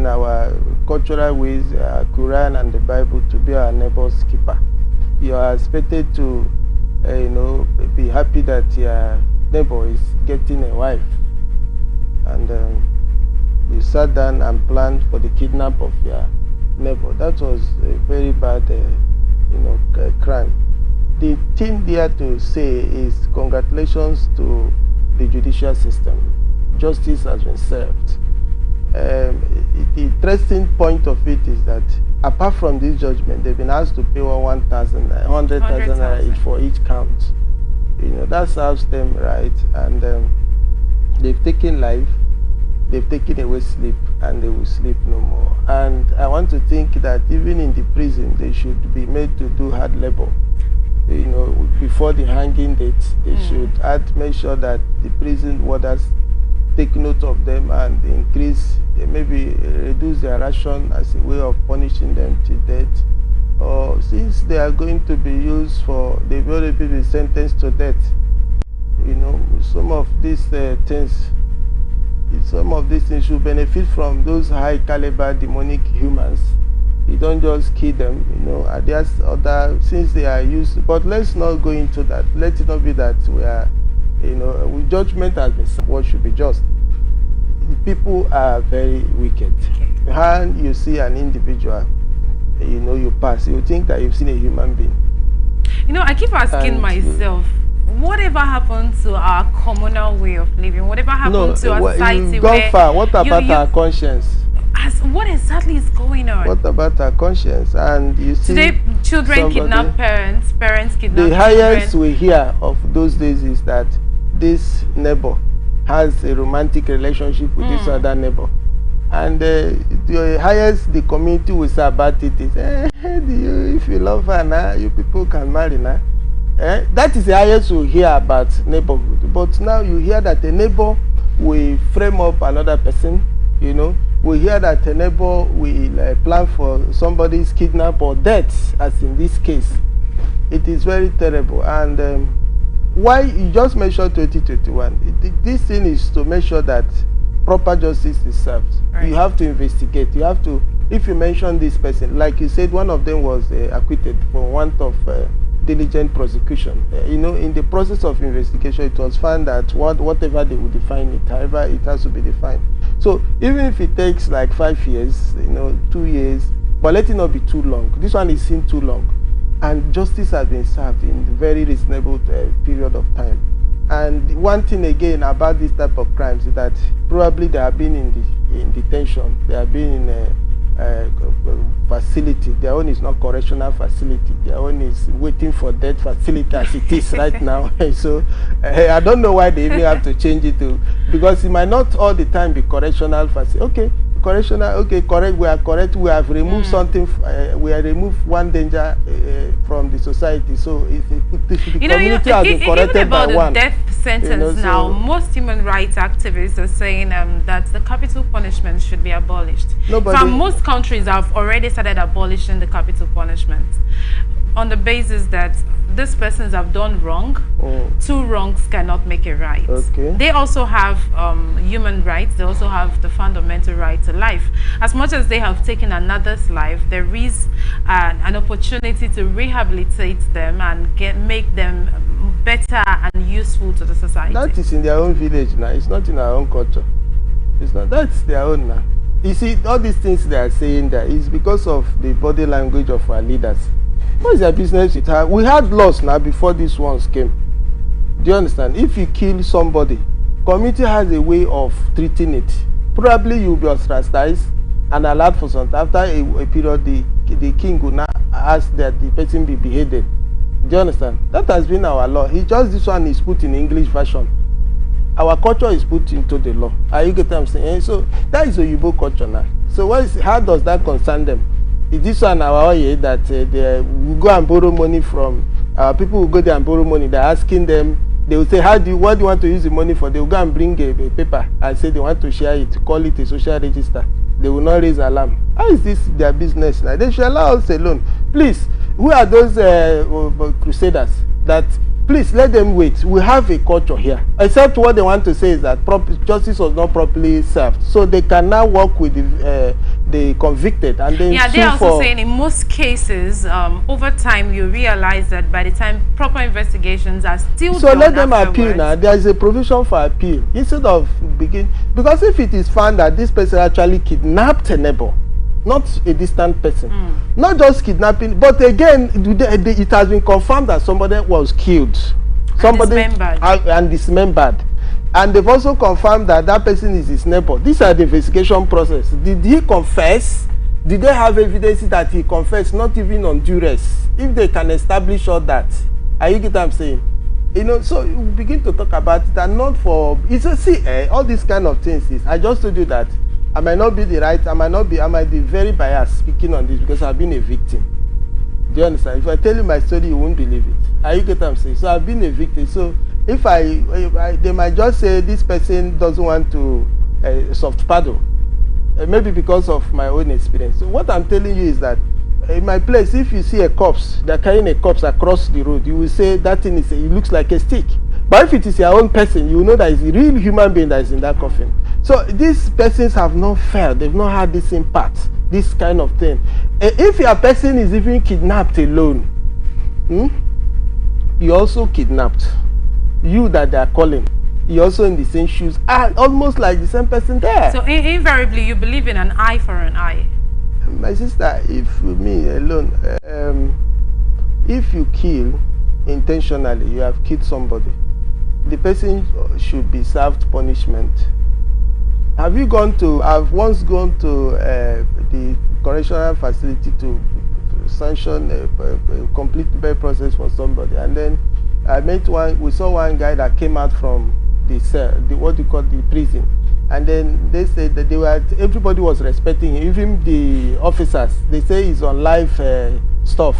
in our cultural ways, Quran and the Bible, to be our neighbor's keeper. You are expected to, be happy that your neighbor is getting a wife, and you sat down and planned for the kidnap of your neighbor. That was a very bad, crime. The thing there to say is congratulations to the judicial system. Justice has been served. The interesting point of it is that apart from this judgment, they've been asked to pay 100,000 naira each for each count. That serves them right, and they've taken life, they've taken away sleep, and they will sleep no more. And I want to think that even in the prison, they should be made to do hard labor. Before the hanging date, they should make sure that the prison warders take note of them and increase, maybe reduce their ration as a way of punishing them to death. Or since they are going to be used for, they've already been sentenced to death. Some of these things should benefit from those high caliber demonic humans. You don't just kill them, there's other, since they are used, but let's not go into that. Let it not be that we are, judgment has been what should be just. People are very wicked. When you see an individual, you pass, you think that you've seen a human being. I keep asking myself, whatever happened to our communal way of living? Whatever happened to our society? Gone far. What about our conscience? What exactly is going on? What about our conscience? And you see, today children kidnap parents, parents kidnap children. The highest we hear of those days is that this neighbor has a romantic relationship with this other neighbor, and the highest the community will say about it is, if you love her now, you people can marry now. That is the highest we hear about neighborhood. But now you hear that a neighbor will frame up another person. We hear that a neighbor will plan for somebody's kidnap or death, as in this case. It is very terrible. And why you just mentioned 2021? This thing is to make sure that proper justice is served. Right. You have to investigate. You have to, if you mention this person, like you said, one of them was acquitted for want of diligent prosecution. In the process of investigation, it was found that whatever they would define it, however it has to be defined. So even if it takes like 5 years, 2 years, but let it not be too long. This one is seen too long, and justice has been served in a very reasonable period of time. And one thing again about this type of crimes is that probably they have been in detention, they have been in facility. Their own is not correctional facility. Their own is waiting for death facility as it is right now. So I don't know why they even have to change it to, because it might not all the time be correctional facility. Okay, correctional. Okay, correct. We are correct. We have removed something. We have removed one danger from the society. So the community has been corrected even about by the one. Death sentence now, most human rights activists are saying that the capital punishment should be abolished. Most countries have already started abolishing the capital punishment on the basis that these persons have done wrong. Two wrongs cannot make a right. Okay. They also have human rights. They also have the fundamental right to life. As much as they have taken another's life, there is an opportunity to rehabilitate them and make them better and useful to the society. That is in their own village now. It's not in our own culture. It's not. That's their own now. You see, all these things they are saying there is because of the body language of our leaders. What is their business with her? We had laws now before these ones came. Do you understand? If you kill somebody, community has a way of treating it. Probably you'll be ostracized and allowed for some. After a period, the king will now ask that the person be beheaded. Do you understand? That has been our law. This one is put in English version. Our culture is put into the law. Are you getting what I'm saying? So that is a Igbo culture now. So how does that concern them? Is this one our way that they will go and borrow money from people who go there and borrow money? They're asking them. They will say, what do you want to use the money for? They will go and bring a paper and say they want to share it, call it a social register. They will not raise alarm. How is this their business now? They should allow us alone. Please, who are those crusaders that, please let them wait. We have a culture here. Except what they want to say is that justice was not properly served. So they can now work with the they convicted and then they're also saying in most cases over time you realize that by the time proper investigations are still so done let them afterwards. appeal now. There is a provision for appeal instead of because if it is found that this person actually kidnapped a neighbor, not a distant person, not just kidnapping, but again it has been confirmed that somebody was killed, and dismembered. And they've also confirmed that that person is his neighbor. These are the investigation process. Did he confess? Did they have evidence that he confessed, not even on duress? If they can establish all that, are you get what I'm saying? You know, so you begin to talk about it and not for, it's a, see, all these kind of things is, I just told you that I might not be the right, I might be very biased speaking on this because I've been a victim. Do you understand? If I tell you my story, you won't believe it. Are you get what I'm saying? So I've been a victim. So if they might just say this person doesn't want to soft paddle, maybe because of my own experience. So what I'm telling you is that in my place, if you see a corpse, they're carrying a corpse across the road, you will say that thing is, it looks like a stick. But if it is your own person, you will know that it's a real human being that is in that coffin. So these persons have not failed. They've not had this impact, this kind of thing. If your person is even kidnapped alone, you also kidnapped. You that they are calling, you're also in the same shoes, almost like the same person there. So invariably you believe in an eye for an eye. My sister, if me alone, if you kill intentionally, you have killed somebody, the person should be served punishment. Have you gone to, I've once gone to the correctional facility to sanction a complete bail process for somebody, and then I met we saw one guy that came out from the cell, what you call the prison, and then they said that everybody was respecting him, even the officers. They say he's on live stuff.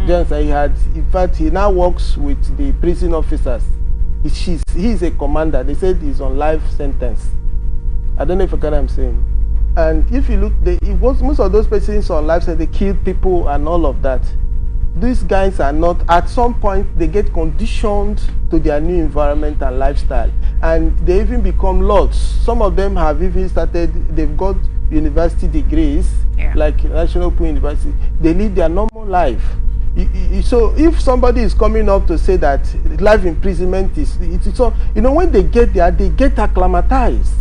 Just he had, in fact, he now works with the prison officers. He's a commander. They said he's on life sentence. I don't know if you get what I'm saying. And if you look, most of those persons on life sentence, they kill people and all of that. These guys are not, at some point they get conditioned to their new environment and lifestyle, and they even become lords. Some of them have even started, they've got university degrees, like National Open University. They live their normal life. So if somebody is coming up to say that life imprisonment is, so, you know, when they get there, they get acclimatized.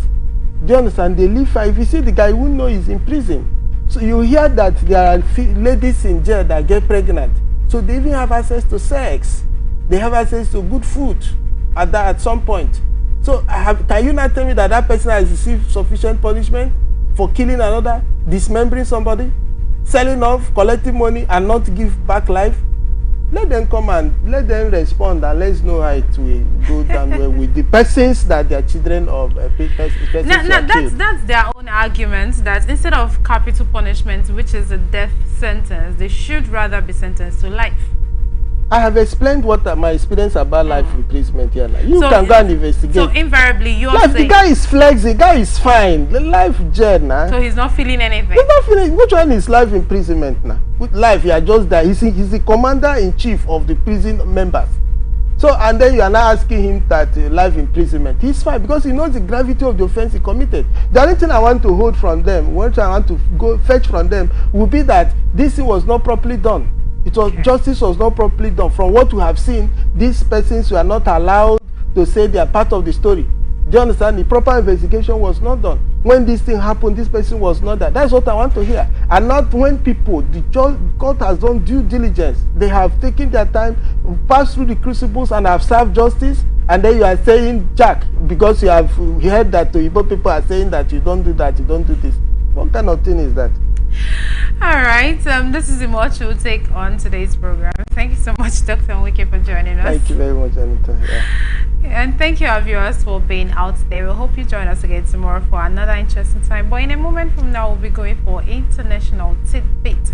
Do you understand? They live. If you see the guy, you won't know he's in prison. So you hear that there are ladies in jail that get pregnant. So they even have access to sex. They have access to good food at some point. So can you not tell me that that person has received sufficient punishment for killing another, dismembering somebody, selling off, collecting money, and not give back life? Let them come and let them respond, and let's know how it will go down with the persons that their children of persons. That's their own argument, that instead of capital punishment, which is a death sentence, they should rather be sentenced to life. I have explained what my experience about life imprisonment here. You can go and investigate. So invariably, you're saying the guy is flexing, the guy is fine. The life jail now. So he's not feeling anything. He's not feeling. Which one is life imprisonment now? With life, you are just there. He's the commander-in-chief of the prison members. So, and then you are now asking him that life imprisonment. He's fine because he knows the gravity of the offense he committed. The only thing I want to hold from them, what I want to go fetch from them, will be that this thing was not properly done. It was justice was not properly done. From what we have seen, these persons were not allowed to say they are part of the story. Do you understand? The proper investigation was not done. When this thing happened, this person was not there. That's what I want to hear. And not when people, the court has done due diligence. They have taken their time, passed through the crucibles, and have served justice. And then you are saying, Jack, because you have heard that the Igbo people are saying that you don't do that, you don't do this. What kind of thing is that? All right, this is what we'll take on today's program. Thank you so much, Dr. Nweke, for joining us. Thank you very much, Anita. And thank you, our viewers, for being out there. We hope you join us again tomorrow for another interesting time. But in a moment from now, we'll be going for International Tidbit.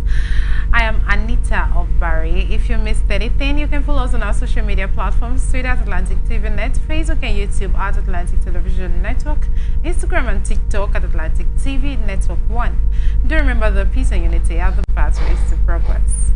I am Anita of Barry. If you missed anything, you can follow us on our social media platforms: Twitter at Atlantic TV Net, Facebook and YouTube at Atlantic Television Network, Instagram and TikTok at Atlantic TV Network 1. Do remember that peace and unity are the pathways to progress.